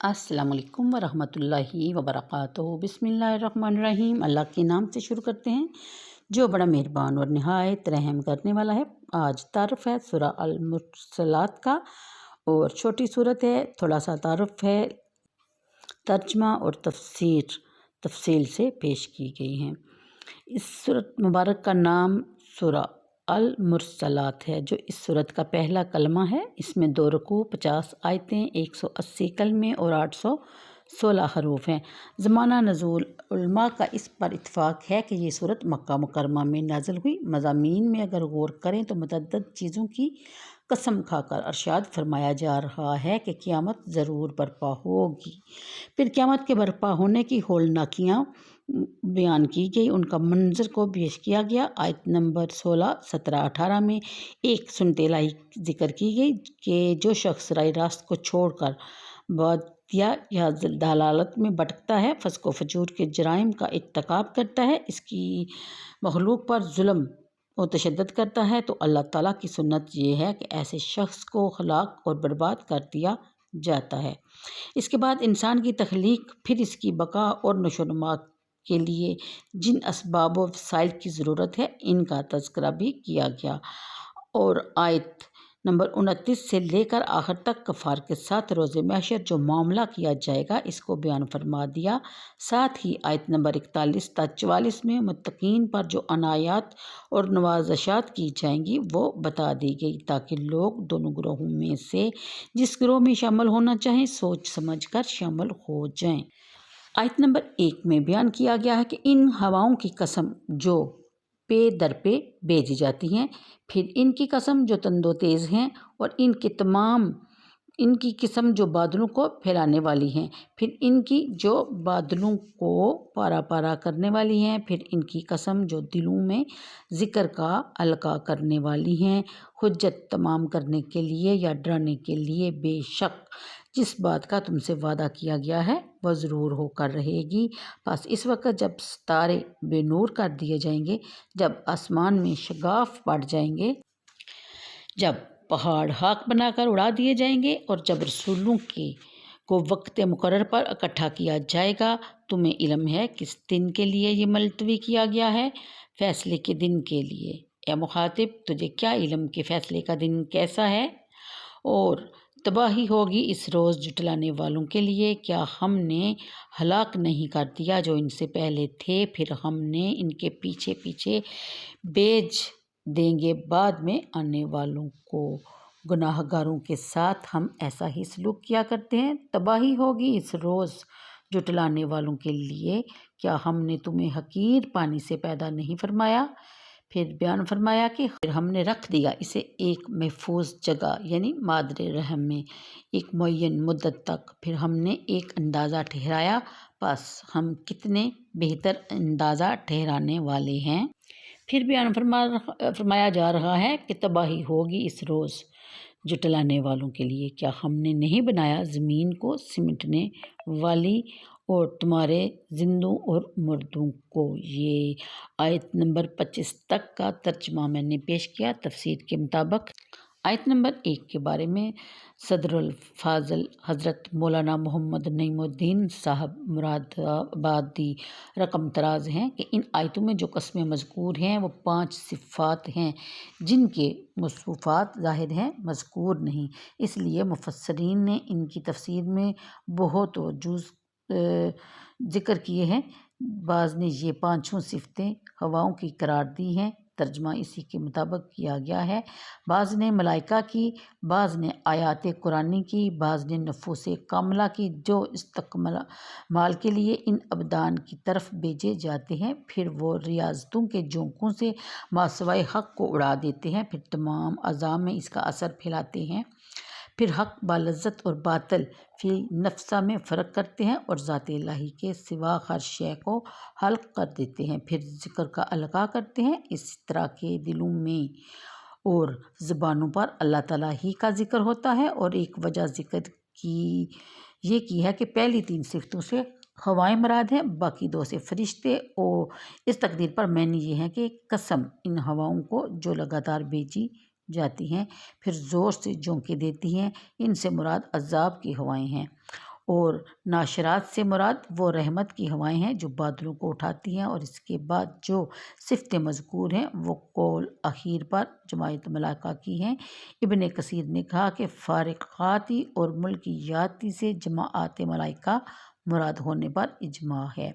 अस्सलाम वालेकुम वरहमतुल्लाहि वबरकातुहू। बिस्मिल्लाहिर्रहमानिर्रहीम। अल्लाह के नाम से शुरू करते हैं जो बड़ा मेहरबान और निहायत रहम करने वाला है। आज तारुफ है सूरा अल मुरसलात का और छोटी सूरत है। थोड़ा सा तारुफ है, तर्जमा और तफसील से पेश की गई हैं। इस सूरत मुबारक का नाम सूरा अल मुरसलात है, जो इस सूरत का पहला कलमा है। इसमें 2 रुकू, 50 आयतें, 180 कलमे और 816 हरूफ हैं। ज़माना नज़ूल उलमा का इस पर इत्फ़ाक़ है कि ये सूरत मक्का मुकर्रमा में नाज़िल हुई। मज़ामीन में अगर गौर करें तो मुतअद्दिद चीज़ों की कसम खाकर अरशाद फरमाया जा रहा है कि क़यामत ज़रूर बर्पा होगी। फिर क़यामत के बर्पा होने की हौलनाकियाँ बयान की गई, उनका मंजर को पेश किया गया। आयत नंबर 16, 17, 18 में एक सुनतेलाई जिक्र की गई कि जो शख्स राह रास्त को छोड़कर बातिया या दलालत में भटकता है, फ़स्क़ व फ़ुजूर के जराइम का इर्तिकाब करता है, इसकी मखलूक पर जुल्म और तशद्दुद करता है, तो अल्लाह ताला की सुन्नत ये है कि ऐसे शख्स को हलाक और बर्बाद कर दिया जाता है। इसके बाद इंसान की तख्लीक, फिर इसकी बका और नशोनुमा के लिए जिन असबाब व वसाइल की ज़रूरत है, इनका तज़किरा भी किया गया। और आयत नंबर 29 से लेकर आखिर तक कफ़ार के साथ रोज़े महशर जो मामला किया जाएगा, इसको बयान फरमा दिया। साथ ही आयत नंबर 41 तक 44 में मुत्तकीन पर जो अनायात और नवाज़शात की जाएंगी वो बता दी गई, ताकि लोग दोनों ग्रोहों में से जिस ग्रोह में शामिल होना चाहें सोच समझ कर शामिल हो जाएं। आयत नंबर 1 में बयान किया गया है कि इन हवाओं की कसम जो पे दर पे भेजी जाती हैं, फिर इनकी कसम जो तंदो तेज़ हैं, और इनकी किस्म जो बादलों को फैलाने वाली हैं, फिर इनकी जो बादलों को पारा पारा करने वाली हैं, फिर इनकी कसम जो दिलों में ज़िक्र का अलका करने वाली हैं, हुज्जत तमाम करने के लिए या डराने के लिए। बेशक जिस बात का तुमसे वादा किया गया है वह ज़रूर होकर रहेगी। बस इस वक्त जब सितारे बेनूर कर दिए जाएंगे, जब आसमान में शगाफ पड़ जाएंगे, जब पहाड़ खाक बनाकर उड़ा दिए जाएंगे, और जब रसूलों को वक्त मुकर्रर पर इकट्ठा किया जाएगा। तुम्हें इल्म है किस दिन के लिए ये मुलतवी किया गया है? फ़ैसले के दिन के लिए। ए मुखातिब, तुझे क्या इल्म कि फ़ैसले का दिन कैसा है? और तबाही होगी इस रोज़ जुटलाने वालों के लिए। क्या हमने हलाक नहीं कर दिया जो इनसे पहले थे? फिर हमने इनके पीछे पीछे भेज देंगे बाद में आने वालों को। गुनाहगारों के साथ हम ऐसा ही सलूक किया करते हैं। तबाही होगी इस रोज़ जुटलाने वालों के लिए। क्या हमने तुम्हें हकीर पानी से पैदा नहीं फरमाया? फिर बयान फरमाया कि फिर हमने रख दिया इसे एक महफूज जगह, यानी मादरे रहम में एक मुअय्यन मुद्दत तक। फिर हमने एक अंदाज़ा ठहराया, बस हम कितने बेहतर अंदाज़ा ठहराने वाले हैं। फिर बयान फरमाया जा रहा है कि तबाही होगी इस रोज़ जुटलाने वालों के लिए। क्या हमने नहीं बनाया ज़मीन को सिमटने वाली और तुम्हारे जिंदों और मुर्दों को? ये आयत नंबर 25 तक का तर्जमा मैंने पेश किया तफसीर के मुताबिक। आयत नंबर 1 के बारे में सदरुल फाज़ल हज़रत मौलाना मोहम्मद नईमुद्दीन साहब मुरादाबादी रकम तराज हैं कि इन आयतों में जो कस्में मज़कूर हैं वो 5 सिफ़ात हैं, जिनके मौसूफ़ात ज़ाहिर हैं मज़कूर नहीं। इसलिए मुफ़स्सिरीन ने इनकी तफसीर में बहुत वजूज़ ज़िक्र किए हैं। बाज़ ने ये 5 सिफ़तें हवाओं की करार दी हैं, तर्जमा इसी के मुताबिक किया गया है। बाज़ ने मलाइका की, बाज़ ने आयात कुरानी की, बाज़ ने नफूसे कामला की, जो इस्तकमाल के लिए इन अबदान की तरफ भेजे जाते हैं। फिर वो रियाज़तों के झोंकों से मासवाए हक़ को उड़ा देते हैं, फिर तमाम अज़ा में इसका असर फैलाते हैं। फिर हक़ बालज़्ज़त और बातिल फ़ी नफ्सा में फ़र्क करते हैं और ज़ात इलाही के सिवा हर शय को हल्क कर देते हैं। फिर ज़िक्र का अलका करते हैं। इस तरह के दिलों में और ज़ुबानों पर अल्लाह ताला ही का ज़िक्र होता है। और एक वजह ज़िक्र की है कि पहली 3 सिफ़तों से हवाएं मराद हैं, बाकी 2 से फरिश्ते। और इस तकदीर पर मैंने ये है कि कसम इन हवाओं को जो लगातार भेजी जाती हैं, फिर ज़ोर से झोंके देती हैं, इनसे मुराद अज़ाब की हवाएं हैं। اور ناشرات سے مراد وہ رحمت کی ہوائیں ہیں جو بادلوں کو اٹھاتی ہیں، اور اس کے بعد جو صفتیں مذکور ہیں وہ قول اخیر پر جماعت ملائکہ کی ہیں۔ ابن کثیر نے کہا کہ فارقاتی اور ملکیاتی سے جماعت ملائکہ مراد ہونے پر اجماع ہے۔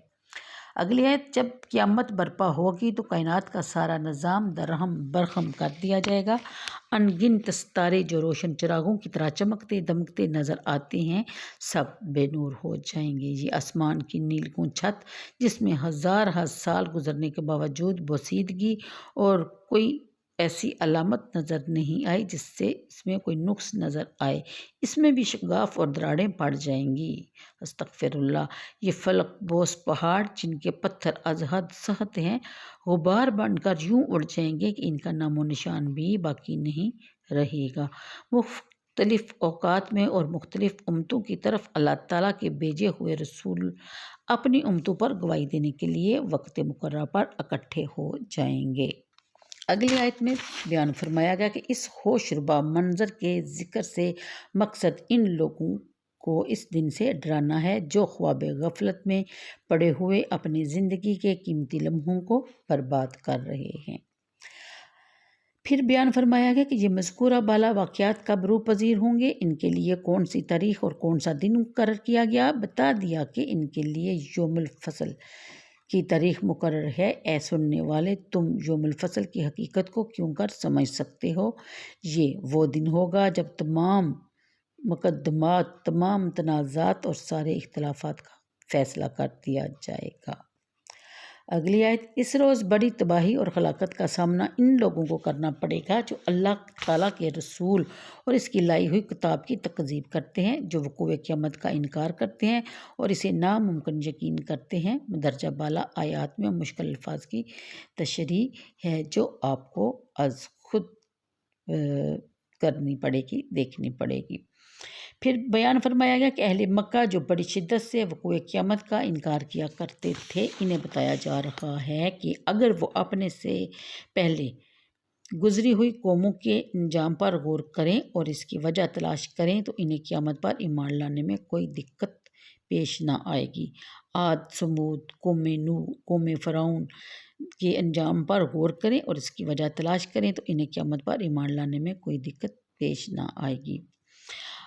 اگلی آیت، جب قیامت برپا ہوگی تو کائنات کا سارا نظام درہم برہم کر دیا جائے گا۔ ان گنت ستارے جو روشن چراغوں کی طرح چمکتے دمکتے نظر آتے ہیں سب بے نور ہو جائیں گے۔ یہ آسمان کی نیلگوں چھت جس میں ہزار سال گزرنے کے باوجود بوسیدگی اور کوئی ایسی علامت نظر نہیں آئی جس سے اس میں کوئی نقص نظر آئے، اس میں بھی شگاف اور دراڑیں پڑ جائیں گی۔ استغفر اللہ۔ یہ فلک بوس پہاڑ جن کے پتھر از حد سخت ہیں غبار بن کر یوں اڑ جائیں گے کہ ان کا نام و نشان بھی باقی نہیں رہے گا۔ مختلف اوقات میں اور مختلف امتوں کی طرف اللہ تعالیٰ کے بھیجے ہوئے رسول اپنی امتوں پر گواہی دینے کے لیے وقت مقررہ پر اکٹھے ہو جائیں گے۔ اگلی آیت میں بیان فرمایا گیا کہ اس ہوش ربا منظر کے ذکر سے مقصد ان لوگوں کو اس دن سے ڈرانا ہے جو خواب غفلت میں پڑے ہوئے اپنی زندگی کے قیمتی لمحوں کو برباد کر رہے ہیں۔ پھر بیان فرمایا گیا کہ یہ مذکورہ بالا واقعات کب روح پذیر ہوں گے، ان کے لیے کون سی تاریخ اور کون سا دن مقرر کیا گیا۔ بتا دیا کہ ان کے لیے یوم الفصل کی تاریخ مقرر ہے۔ اے سننے والے، تم یوم الفصل کی حقیقت کو کیوں کر سمجھ سکتے ہو؟ یہ وہ دن ہوگا جب تمام مقدمات، تمام تنازعات اور سارے اختلافات کا فیصلہ کر دیا جائے گا۔ اگلی آیت، اس روز بڑی تباہی اور ہلاکت کا سامنا ان لوگوں کو کرنا پڑے گا جو اللہ تعالیٰ کے رسول اور اس کی لائی ہوئی کتاب کی تکذیب کرتے ہیں، جو وقوع قیامت کا انکار کرتے ہیں اور اسے ناممکن یقین کرتے ہیں۔ درجہ بالا آیات میں مشکل الفاظ کی تشریح ہے جو آپ کو از خود کرنی پڑے گی، دیکھنی پڑے گی۔ پھر بیان فرمایا گیا کہ اہل مکہ جو بڑی شدت سے وقوع قیامت کا انکار کیا کرتے تھے، انہیں بتایا جا رہا ہے کہ اگر وہ اپنے سے پہلے گزری ہوئی قوموں کے انجام پر غور کریں اور اس کی وجہ تلاش کریں تو انہیں قیامت پر ایمان لانے میں کوئی دقت پیش نہ آئے گی۔ عاد، سمود، قوم نوح، قوم فرعون کے انجام پر غور کریں اور اس کی وجہ تلاش کریں تو انہیں قیامت پر ایمان لانے میں کوئی دقت پیش نہ آئے گی۔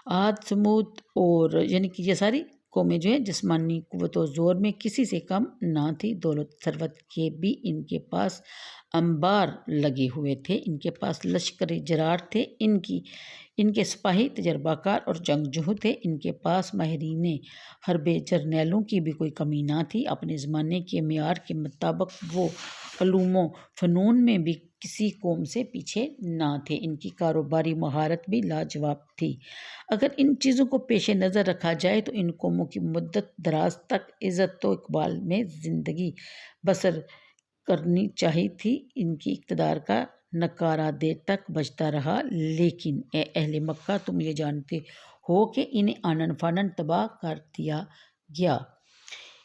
عاد، سمود اور یعنی کہ یہ ساری قومیں جو ہیں جسمانی قوت و زور میں کسی سے کم نہ تھی، دولت ثروت کے بھی ان کے پاس انبار لگے ہوئے تھے، ان کے پاس لشکر جرار تھے، ان کے سپاہی تجربہ کار اور جنگجو تھے، ان کے پاس ماہرین حرب جرنیلوں کی بھی کوئی کمی نہ تھی، اپنے زمانے کے معیار کے مطابق وہ علوم و فنون میں بھی کسی قوم سے پیچھے نہ تھے، ان کی کاروباری مہارت بھی لاجواب تھی۔ اگر ان چیزوں کو پیش نظر رکھا جائے تو ان قوموں کی مدت دراز تک عزت و اقبال میں زندگی بسر کرنی چاہیے تھی، ان کی اقتدار کا نکارہ دیر تک بجتا رہا، لیکن اے اہل مکہ تم یہ جانتے ہو کہ انہیں آنن فانن تباہ کر دیا گیا۔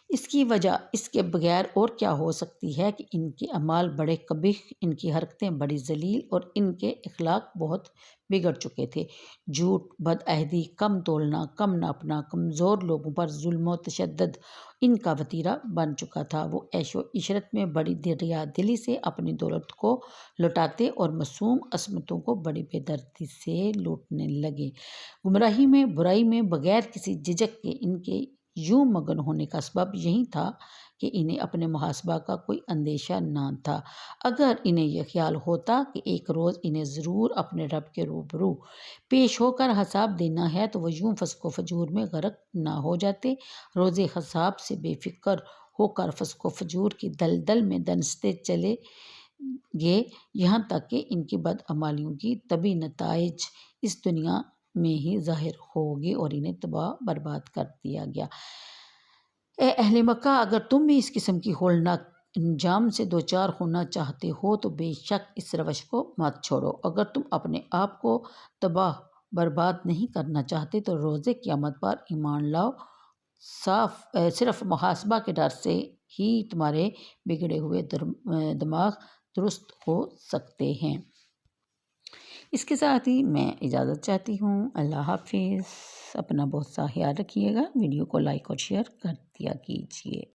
اس کی وجہ اس کے بغیر اور کیا ہو سکتی ہے کہ ان کے اعمال بڑے قبیح، ان کی حرکتیں بڑی ذلیل اور ان کے اخلاق بہت بگڑ چکے تھے۔ جھوٹ، بدعہدی، کم تولنا، کم ناپنا، کمزور لوگوں پر ظلم و تشدد ان کا وتیرہ بن چکا تھا۔ وہ عیش و عشرت میں بڑی دریا دلی سے اپنی دولت کو لوٹاتے اور معصوم عصمتوں کو بڑی بے دردی سے لوٹنے لگے۔ گمراہی میں، برائی میں بغیر کسی جھجک کے ان کے یوں مگن ہونے کا سبب یہی تھا کہ انہیں اپنے محاسبہ کا کوئی اندیشہ نہ تھا۔ اگر انہیں یہ خیال ہوتا کہ ایک روز انہیں ضرور اپنے رب کے روبرو پیش ہو کر حساب دینا ہے تو وہ یوں فسق و فجور میں غرق نہ ہو جاتے۔ روز حساب سے بے فکر ہو کر فسق و فجور کی دلدل میں دنستے چلے گے، یہاں تک کہ ان کی بدعمالیوں کی طبی نتائج اس دنیا میں ہی ظاہر ہوگی اور انہیں تباہ برباد کر دیا گیا۔ اے اہل مکہ، اگر تم بھی اس قسم کی ہولناک انجام سے دوچار ہونا چاہتے ہو تو بے شک اس روش کو مت چھوڑو۔ اگر تم اپنے آپ کو تباہ برباد نہیں کرنا چاہتے تو روز قیامت پر ایمان لاؤ، صرف محاسبہ کے ڈر سے ہی تمہارے بگڑے ہوئے دماغ درست ہو سکتے ہیں۔ اس کے ساتھ ہی میں اجازت چاہتی ہوں۔ اللہ حافظ۔ اپنا بہت سا خیال رکھیے گا، ویڈیو کو لائک اور شیئر کر دیا کیجیے۔